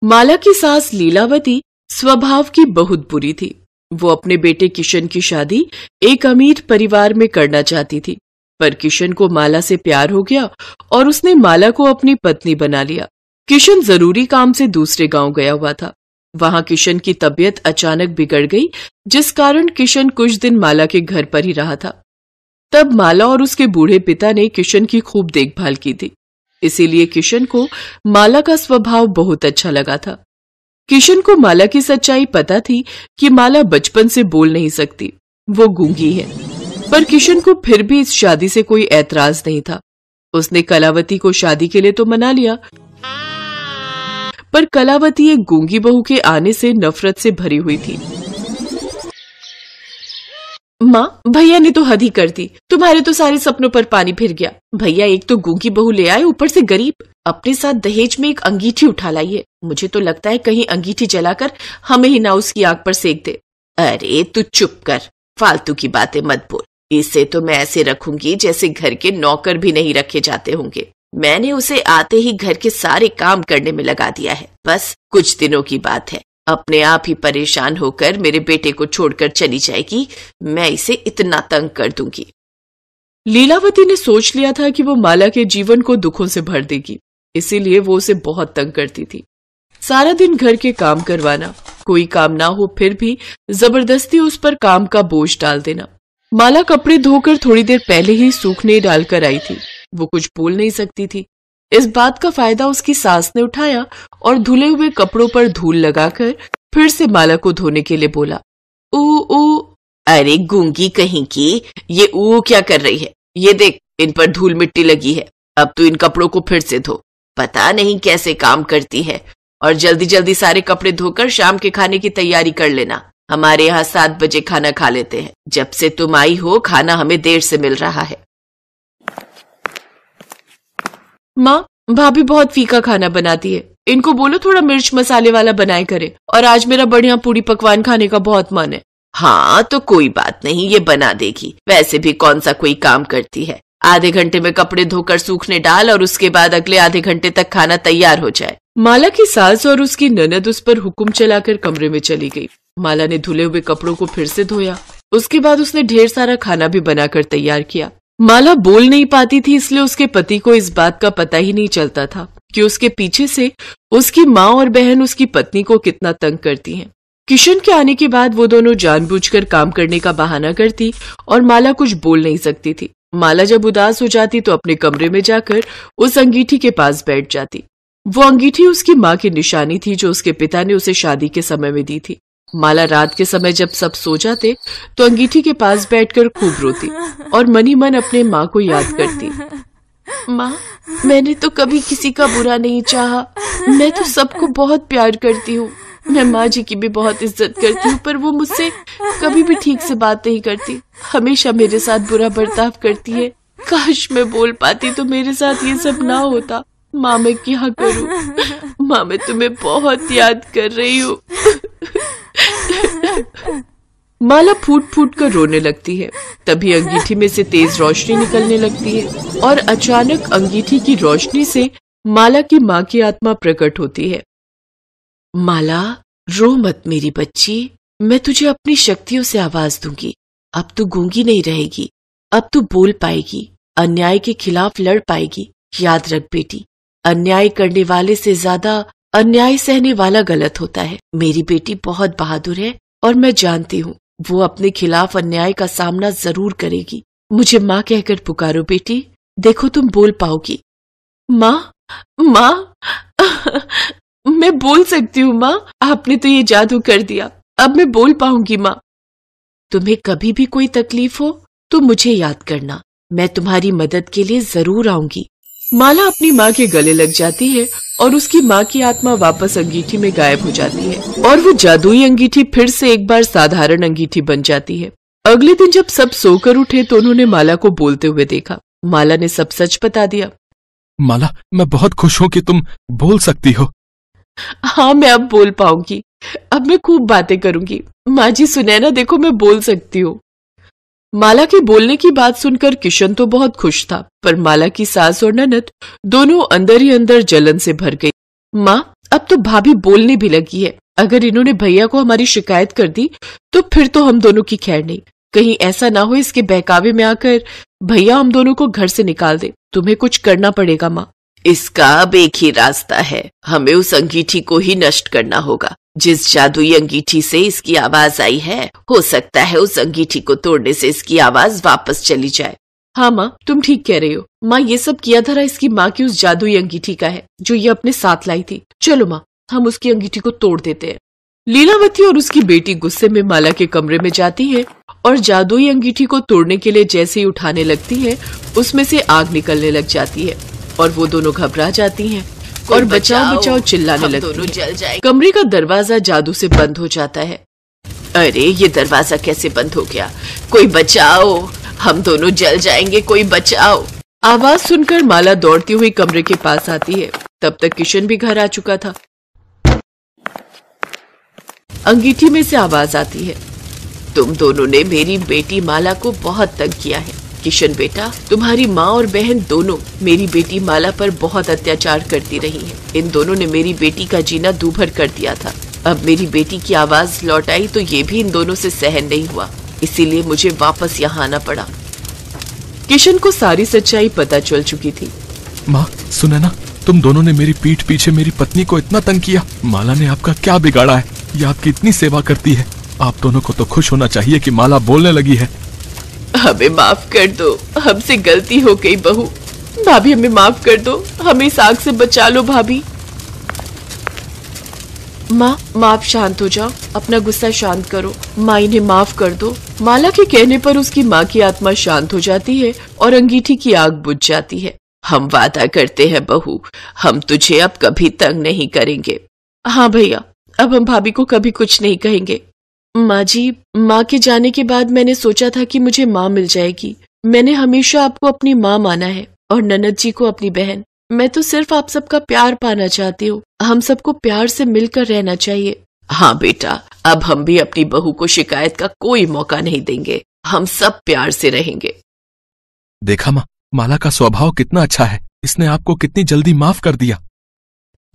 माला की सास लीलावती स्वभाव की बहुत बुरी थी। वो अपने बेटे किशन की शादी एक अमीर परिवार में करना चाहती थी, पर किशन को माला से प्यार हो गया और उसने माला को अपनी पत्नी बना लिया। किशन जरूरी काम से दूसरे गांव गया हुआ था। वहां किशन की तबीयत अचानक बिगड़ गई, जिस कारण किशन कुछ दिन माला के घर पर ही रहा था। तब माला और उसके बूढ़े पिता ने किशन की खूब देखभाल की थी, इसीलिए किशन को माला का स्वभाव बहुत अच्छा लगा था। किशन को माला की सच्चाई पता थी कि माला बचपन से बोल नहीं सकती, वो गूंगी है, पर किशन को फिर भी इस शादी से कोई ऐतराज नहीं था। उसने कलावती को शादी के लिए तो मना लिया, पर कलावती एक गूंगी बहू के आने से नफरत से भरी हुई थी। माँ, भैया ने तो हद ही कर दी, तुम्हारे तो सारे सपनों पर पानी फिर गया। भैया एक तो गूंगी बहू ले आए, ऊपर से गरीब, अपने साथ दहेज में एक अंगीठी उठा लाई है। मुझे तो लगता है कहीं अंगीठी जलाकर हमें ही ना उसकी आग पर सेक दे। अरे तू चुप कर, फालतू की बातें मत बोल। इसे तो मैं ऐसे रखूंगी जैसे घर के नौकर भी नहीं रखे जाते होंगे। मैंने उसे आते ही घर के सारे काम करने में लगा दिया है। बस कुछ दिनों की बात है, अपने आप ही परेशान होकर मेरे बेटे को छोड़कर चली जाएगी। मैं इसे इतना तंग कर दूंगी। लीलावती ने सोच लिया था कि वो माला के जीवन को दुखों से भर देगी, इसीलिए वो उसे बहुत तंग करती थी। सारा दिन घर के काम करवाना, कोई काम ना हो फिर भी जबरदस्ती उस पर काम का बोझ डाल देना। माला कपड़े धोकर थोड़ी देर पहले ही सूखने डालकर आई थी। वो कुछ बोल नहीं सकती थी। इस बात का फायदा उसकी सास ने उठाया और धुले हुए कपड़ों पर धूल लगाकर फिर से माला को धोने के लिए बोला। ऊ ऊ, अरे गूंगी कहीं की, ये ऊ क्या कर रही है? ये देख, इन पर धूल मिट्टी लगी है। अब तू इन कपड़ों को फिर से धो। पता नहीं कैसे काम करती है। और जल्दी जल्दी सारे कपड़े धोकर शाम के खाने की तैयारी कर लेना। हमारे यहाँ 7 बजे खाना खा लेते हैं। जब से तुम आई हो खाना हमें देर से मिल रहा है। माँ, भाभी बहुत फीका खाना बनाती है, इनको बोलो थोड़ा मिर्च मसाले वाला बनाए करे। और आज मेरा बढ़िया पूरी पकवान खाने का बहुत मन है। हाँ तो कोई बात नहीं, ये बना देगी। वैसे भी कौन सा कोई काम करती है। आधे घंटे में कपड़े धोकर सूखने डाल और उसके बाद अगले आधे घंटे तक खाना तैयार हो जाए। माला की सास और उसकी ननद उस पर हुक्म चलाकर कमरे में चली गई। माला ने धुले हुए कपड़ों को फिर से धोया। उसके बाद उसने ढेर सारा खाना भी बनाकर तैयार किया। माला बोल नहीं पाती थी, इसलिए उसके पति को इस बात का पता ही नहीं चलता था कि उसके पीछे से उसकी माँ और बहन उसकी पत्नी को कितना तंग करती हैं। किशन के आने के बाद वो दोनों जानबूझकर काम करने का बहाना करती और माला कुछ बोल नहीं सकती थी। माला जब उदास हो जाती तो अपने कमरे में जाकर उस अंगीठी के पास बैठ जाती। वो अंगीठी उसकी माँ की निशानी थी जो उसके पिता ने उसे शादी के समय में दी थी। माला रात के समय जब सब सो जाते तो अंगीठी के पास बैठकर खूब रोती और मन ही मन अपने माँ को याद करती। माँ, मैंने तो कभी किसी का बुरा नहीं चाहा। मैं तो सबको बहुत प्यार करती हूँ। मैं माँ जी की भी बहुत इज्जत करती हूँ, पर वो मुझसे कभी भी ठीक से बात नहीं करती। हमेशा मेरे साथ बुरा बर्ताव करती है। काश मैं बोल पाती तो मेरे साथ ये सब ना होता। माँ, मैं क्या करूँ? माँ, मैं तुम्हें बहुत याद कर रही हूँ। माला फूट फूट कर रोने लगती है। तभी अंगीठी में से तेज रोशनी निकलने लगती है और अचानक अंगीठी की रोशनी से माला की माँ की आत्मा प्रकट होती है। माला, रो मत मेरी बच्ची, मैं तुझे अपनी शक्तियों से आवाज दूंगी। अब तू गूंगी नहीं रहेगी, अब तू बोल पाएगी, अन्याय के खिलाफ लड़ पाएगी। याद रख बेटी, अन्याय करने वाले से ज्यादा अन्याय सहने वाला गलत होता है। मेरी बेटी बहुत बहादुर है और मैं जानती हूँ वो अपने खिलाफ अन्याय का सामना जरूर करेगी। मुझे माँ कहकर पुकारो बेटी, देखो तुम बोल पाओगी। माँ, माँ, मैं बोल सकती हूँ माँ, आपने तो ये जादू कर दिया। अब मैं बोल पाऊंगी माँ। तुम्हें कभी भी कोई तकलीफ हो तो मुझे याद करना, मैं तुम्हारी मदद के लिए जरूर आऊंगी। माला अपनी माँ के गले लग जाती है और उसकी माँ की आत्मा वापस अंगीठी में गायब हो जाती है और वो जादुई अंगीठी फिर से एक बार साधारण अंगीठी बन जाती है। अगले दिन जब सब सोकर उठे तो उन्होंने माला को बोलते हुए देखा। माला ने सब सच बता दिया। माला, मैं बहुत खुश हूँ कि तुम बोल सकती हो। हाँ, मैं अब बोल पाऊंगी। अब मैं खूब बातें करूंगी। माँ जी सुनैना, देखो मैं बोल सकती हूँ। माला के बोलने की बात सुनकर किशन तो बहुत खुश था, पर माला की सास और ननद दोनों अंदर ही अंदर जलन से भर गई। माँ, अब तो भाभी बोलने भी लगी है। अगर इन्होंने भैया को हमारी शिकायत कर दी तो फिर तो हम दोनों की खैर नहीं। कहीं ऐसा ना हो इसके बहकावे में आकर भैया हम दोनों को घर से निकाल दे। तुम्हें कुछ करना पड़ेगा माँ। इसका अब एक ही रास्ता है, हमें उस अंगीठी को ही नष्ट करना होगा। जिस जादुई अंगीठी से इसकी आवाज आई है, हो सकता है उस अंगीठी को तोड़ने से इसकी आवाज वापस चली जाए। हाँ माँ, तुम ठीक कह रही हो। माँ, ये सब किया धरा इसकी माँ की उस जादुई अंगीठी का है जो ये अपने साथ लाई थी। चलो माँ, हम उसकी अंगीठी को तोड़ देते हैं। लीलावती और उसकी बेटी गुस्से में माला के कमरे में जाती है और जादुई अंगीठी को तोड़ने के लिए जैसे ही उठाने लगती है, उसमें से आग निकलने लग जाती है और वो दोनों घबरा जाती हैं और बचाओ बचाओ चिल्लाने लगती हैं। कमरे का दरवाजा जादू से बंद हो जाता है। अरे ये दरवाजा कैसे बंद हो गया? कोई बचाओ, हम दोनों जल जाएंगे, कोई बचाओ। आवाज सुनकर माला दौड़ती हुई कमरे के पास आती है। तब तक किशन भी घर आ चुका था। अंगीठी में से आवाज आती है, तुम दोनों ने मेरी बेटी माला को बहुत तंग किया है। किशन बेटा, तुम्हारी माँ और बहन दोनों मेरी बेटी माला पर बहुत अत्याचार करती रही हैं। इन दोनों ने मेरी बेटी का जीना दूभर कर दिया था। अब मेरी बेटी की आवाज लौट आई तो ये भी इन दोनों से सहन नहीं हुआ, इसीलिए मुझे वापस यहाँ आना पड़ा। किशन को सारी सच्चाई पता चल चुकी थी। माँ सुने ना, तुम दोनों ने मेरी पीठ पीछे मेरी पत्नी को इतना तंग किया। माला ने आपका क्या बिगाड़ा है? ये आपकी इतनी सेवा करती है। आप दोनों को तो खुश होना चाहिए कि माला बोलने लगी है। हमें माफ कर दो, हमसे गलती हो गई बहू। भाभी हमें माफ कर दो, हमें इस आग से बचा लो भाभी। माँ आप शांत हो जाओ, अपना गुस्सा शांत करो। माँ इन्हें माफ कर दो। माला के कहने पर उसकी माँ की आत्मा शांत हो जाती है और अंगीठी की आग बुझ जाती है। हम वादा करते हैं बहू, हम तुझे अब कभी तंग नहीं करेंगे। हाँ भैया, अब हम भाभी को कभी कुछ नहीं कहेंगे। माँ जी, माँ के जाने के बाद मैंने सोचा था कि मुझे माँ मिल जाएगी। मैंने हमेशा आपको अपनी माँ माना है और ननद जी को अपनी बहन। मैं तो सिर्फ आप सबका प्यार पाना चाहती हूँ। हम सबको प्यार से मिलकर रहना चाहिए। हाँ बेटा, अब हम भी अपनी बहू को शिकायत का कोई मौका नहीं देंगे। हम सब प्यार से रहेंगे। देखा माँ, माला का स्वभाव कितना अच्छा है। इसने आपको कितनी जल्दी माफ कर दिया।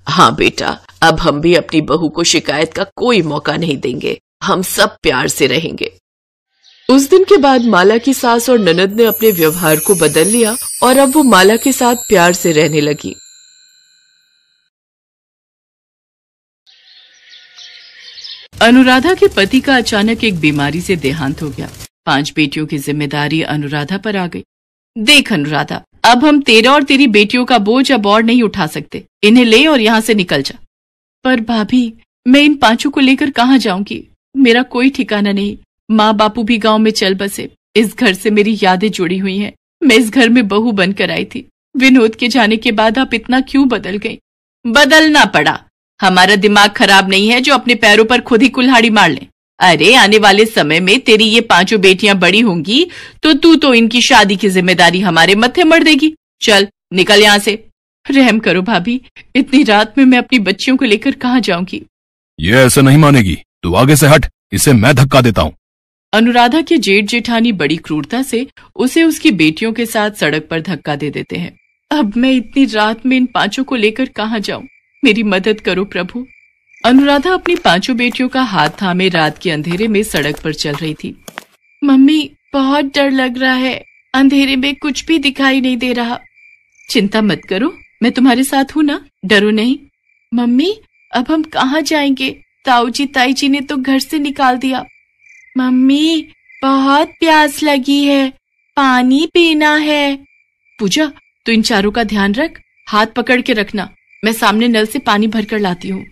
हाँ बेटा, अब हम भी अपनी बहू को शिकायत का कोई मौका नहीं देंगे। हम सब प्यार से रहेंगे। उस दिन के बाद माला की सास और ननद ने अपने व्यवहार को बदल लिया और अब वो माला के साथ प्यार से रहने लगी। अनुराधा के पति का अचानक एक बीमारी से देहांत हो गया। 5 बेटियों की जिम्मेदारी अनुराधा पर आ गई। देख अनुराधा, अब हम तेरा और तेरी बेटियों का बोझ अब और नहीं उठा सकते। इन्हें ले और यहाँ से निकल जा। पर भाभी, मैं इन 5 को लेकर कहाँ जाऊंगी? मेरा कोई ठिकाना नहीं। माँ बापू भी गांव में चल बसे। इस घर से मेरी यादें जुड़ी हुई हैं। मैं इस घर में बहू बनकर आई थी। विनोद के जाने के बाद आप इतना क्यों बदल गई? बदलना पड़ा। हमारा दिमाग खराब नहीं है जो अपने पैरों पर खुद ही कुल्हाड़ी मार ले। अरे आने वाले समय में तेरी ये 5 बेटियां बड़ी होंगी तो तू तो इनकी शादी की जिम्मेदारी हमारे मत्थे मर देगी। चल निकल यहाँ से। रहम करो भाभी, इतनी रात में मैं अपनी बच्चियों को लेकर कहाँ जाऊंगी? ये ऐसे नहीं मानेगी। तू आगे से हट, इसे मैं धक्का देता हूँ। अनुराधा के जेठ जेठानी बड़ी क्रूरता से उसे उसकी बेटियों के साथ सड़क पर धक्का दे देते हैं। अब मैं इतनी रात में इन 5 को लेकर कहाँ जाऊं? मेरी मदद करो प्रभु। अनुराधा अपनी 5 बेटियों का हाथ थामे रात के अंधेरे में सड़क पर चल रही थी। मम्मी, बहुत डर लग रहा है। अंधेरे में कुछ भी दिखाई नहीं दे रहा। चिंता मत करो, मैं तुम्हारे साथ हूँ ना, डरो नहीं। मम्मी, अब हम कहाँ जाएंगे? ताऊ जी ताई जी ने तो घर से निकाल दिया। मम्मी, बहुत प्यास लगी है, पानी पीना है। पूजा, तू इन 4 का ध्यान रख, हाथ पकड़ के रखना। मैं सामने नल से पानी भरकर लाती हूँ।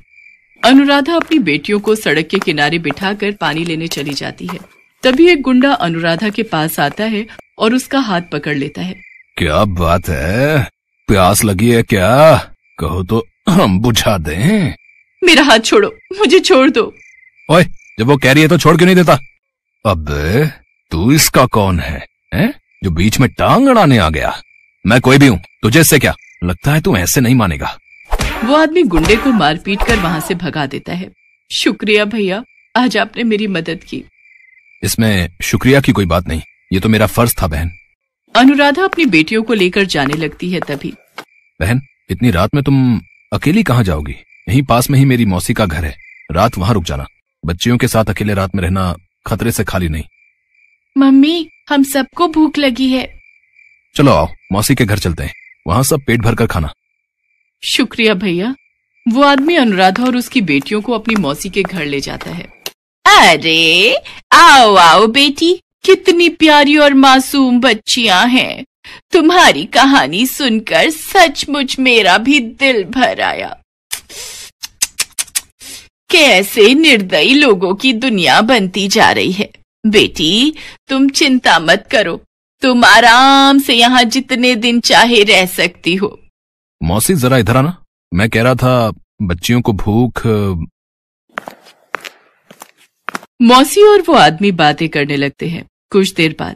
अनुराधा अपनी बेटियों को सड़क के किनारे बिठाकर पानी लेने चली जाती है। तभी एक गुंडा अनुराधा के पास आता है और उसका हाथ पकड़ लेता है। क्या बात है? प्यास लगी है क्या? कहो तो हम बुझा दें। मेरा हाथ छोड़ो, मुझे छोड़ दो। ओए, जब वो कह रही है तो छोड़ क्यों नहीं देता? अबे तू इसका कौन है, जो बीच में टांग अड़ाने आ गया? मैं कोई भी हूँ, तुझे इससे क्या? लगता है तू ऐसे नहीं मानेगा। वो आदमी गुंडे को मार पीट कर वहाँ से भगा देता है। शुक्रिया भैया, आज आपने मेरी मदद की। इसमें शुक्रिया की कोई बात नहीं, ये तो मेरा फर्ज था बहन। अनुराधा अपनी बेटियों को लेकर जाने लगती है। तभी बहन, इतनी रात में तुम अकेली कहाँ जाओगी? यहीं पास में ही मेरी मौसी का घर है, रात वहां रुक जाना। बच्चियों के साथ अकेले रात में रहना खतरे से खाली नहीं। मम्मी, हम सबको भूख लगी है। चलो आओ, मौसी के घर चलते हैं, वहां सब पेट भर कर खाना। शुक्रिया भैया। वो आदमी अनुराधा और उसकी बेटियों को अपनी मौसी के घर ले जाता है। अरे आओ आओ बेटी, कितनी प्यारी और मासूम बच्चियां हैं। तुम्हारी कहानी सुनकर सचमुच मेरा भी दिल भर आया। कैसे निर्दयी लोगों की दुनिया बनती जा रही है। बेटी, तुम चिंता मत करो, तुम आराम से यहाँ जितने दिन चाहे रह सकती हो। मौसी जरा इधर आना, मैं कह रहा था बच्चियों को भूख। मौसी और वो आदमी बातें करने लगते हैं। कुछ देर बाद,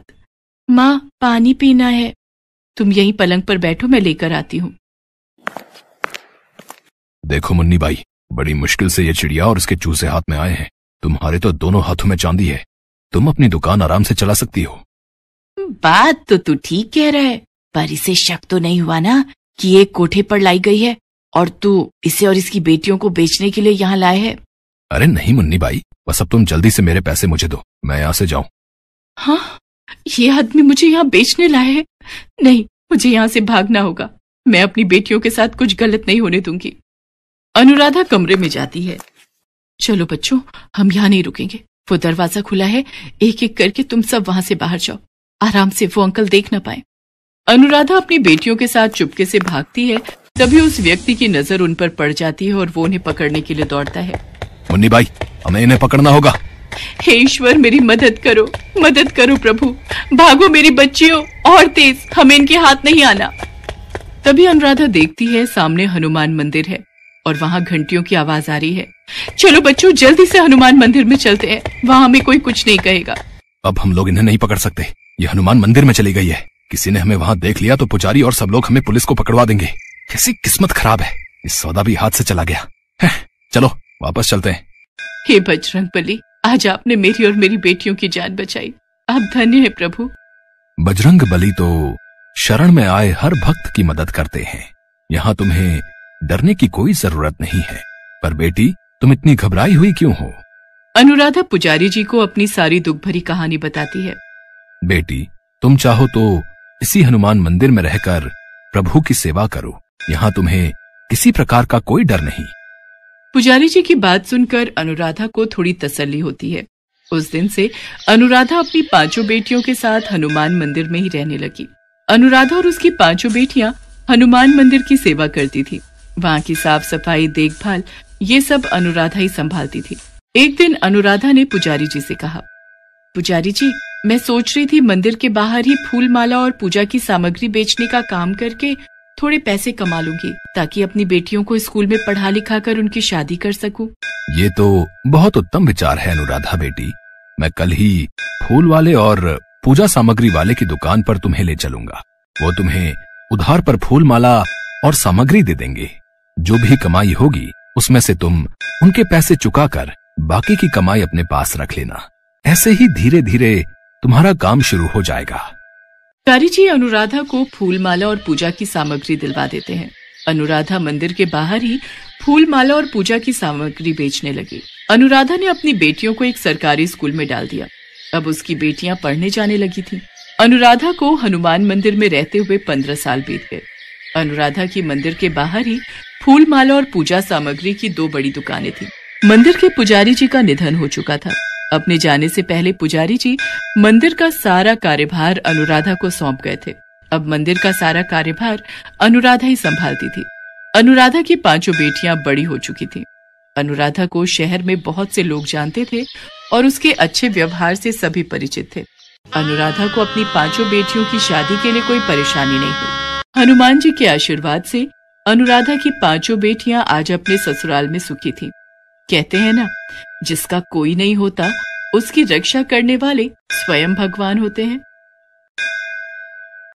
माँ पानी पीना है, तुम यहीं पलंग पर बैठो, मैं लेकर आती हूँ। देखो मुन्नी बाई, बड़ी मुश्किल से ये चिड़िया और इसके चूजे हाथ में आए हैं। तुम्हारे तो दोनों हाथों में चांदी है, तुम अपनी दुकान आराम से चला सकती हो। बात तो तू ठीक कह रहा है, पर इसे शक तो नहीं हुआ ना कि ये कोठे पर लाई गई है और तू इसे और इसकी बेटियों को बेचने के लिए यहाँ लाए है? अरे नहीं मुन्नी बाई, बस अब तुम जल्दी से मेरे पैसे मुझे दो, मैं यहाँ से जाऊं। हाँ, ये आदमी मुझे यहाँ बेचने लाए है। नहीं, मुझे यहाँ से भागना होगा। मैं अपनी बेटियों के साथ कुछ गलत नहीं होने दूंगी। अनुराधा कमरे में जाती है। चलो बच्चों, हम यहाँ नहीं रुकेंगे, वो दरवाजा खुला है, एक एक करके तुम सब वहां से बाहर जाओ, आराम से, वो अंकल देख न पाए। अनुराधा अपनी बेटियों के साथ चुपके से भागती है। तभी उस व्यक्ति की नजर उन पर पड़ जाती है और वो उन्हें पकड़ने के लिए दौड़ता है। मुन्नी बाई, हमें इन्हें पकड़ना होगा। हे ईश्वर, मेरी मदद करो प्रभु, भागो मेरी बच्चियों, और तेज, हमें इनके हाथ नहीं आना। तभी अनुराधा देखती है सामने हनुमान मंदिर है और वहां घंटियों की आवाज आ रही है। चलो बच्चों, जल्दी से हनुमान मंदिर में चलते हैं, वहां हमें कोई कुछ नहीं कहेगा। अब हम लोग इन्हें नहीं पकड़ सकते, ये हनुमान मंदिर में चली गई है। किसी ने हमें वहां देख लिया तो पुजारी और सब लोग हमें पुलिस को पकड़वा देंगे। कैसी किस्मत खराब है, इस सौदा भी हाथ से चला गया है। चलो वापस चलते हैं। हे बजरंगबली, आज आपने मेरी और मेरी बेटियों की जान बचाई, आप धन्य है प्रभु। बजरंग बली तो शरण में आए हर भक्त की मदद करते हैं, यहाँ तुम्हें डरने की कोई जरूरत नहीं है। पर बेटी, तुम इतनी घबराई हुई क्यों हो? अनुराधा पुजारी जी को अपनी सारी दुख भरी कहानी बताती है। बेटी, तुम चाहो तो इसी हनुमान मंदिर में रहकर प्रभु की सेवा करो, यहाँ तुम्हें किसी प्रकार का कोई डर नहीं। पुजारी जी की बात सुनकर अनुराधा को थोड़ी तसल्ली होती है। उस दिन से अनुराधा अपनी पांचों बेटियों के साथ हनुमान मंदिर में ही रहने लगी। अनुराधा और उसकी पांचों बेटियां हनुमान मंदिर की सेवा करती थी। वहां की साफ सफाई, देखभाल, ये सब अनुराधा ही संभालती थी। एक दिन अनुराधा ने पुजारी जी से कहा, पुजारी जी, मैं सोच रही थी मंदिर के बाहर ही फूल माला और पूजा की सामग्री बेचने का काम करके थोड़े पैसे कमा लूंगी, ताकि अपनी बेटियों को स्कूल में पढ़ा लिखा कर उनकी शादी कर सकूं। ये तो बहुत उत्तम विचार है अनुराधा बेटी, मैं कल ही फूल वाले और पूजा सामग्री वाले की दुकान पर तुम्हें ले चलूंगा। वो तुम्हें उधार पर फूल माला और सामग्री दे देंगे। जो भी कमाई होगी उसमें से तुम उनके पैसे चुकाकर बाकी की कमाई अपने पास रख लेना। ऐसे ही धीरे धीरे तुम्हारा काम शुरू हो जाएगा। पुजारी जी अनुराधा को फूल माला और पूजा की सामग्री दिलवा देते हैं। अनुराधा मंदिर के बाहर ही फूल माला और पूजा की सामग्री बेचने लगी। अनुराधा ने अपनी बेटियों को एक सरकारी स्कूल में डाल दिया। अब उसकी बेटियां पढ़ने जाने लगी थीं। अनुराधा को हनुमान मंदिर में रहते हुए 15 साल बीत गए। अनुराधा की मंदिर के बाहर ही फूल माला और पूजा सामग्री की 2 बड़ी दुकानें थीं। मंदिर के पुजारी जी का निधन हो चुका था। अपने जाने से पहले पुजारी जी मंदिर का सारा कार्यभार अनुराधा को सौंप गए थे। अब मंदिर का सारा कार्यभार अनुराधा ही संभालती थी। अनुराधा की 5 बेटियां बड़ी हो चुकी थीं। अनुराधा को शहर में बहुत से लोग जानते थे और उसके अच्छे व्यवहार से सभी परिचित थे। अनुराधा को अपनी 5 बेटियों की शादी के लिए कोई परेशानी नहीं हुई। हनुमान जी के आशीर्वाद से अनुराधा की 5 बेटियां आज अपने ससुराल में सुखी थीं। कहते हैं ना, जिसका कोई नहीं होता उसकी रक्षा करने वाले स्वयं भगवान होते हैं।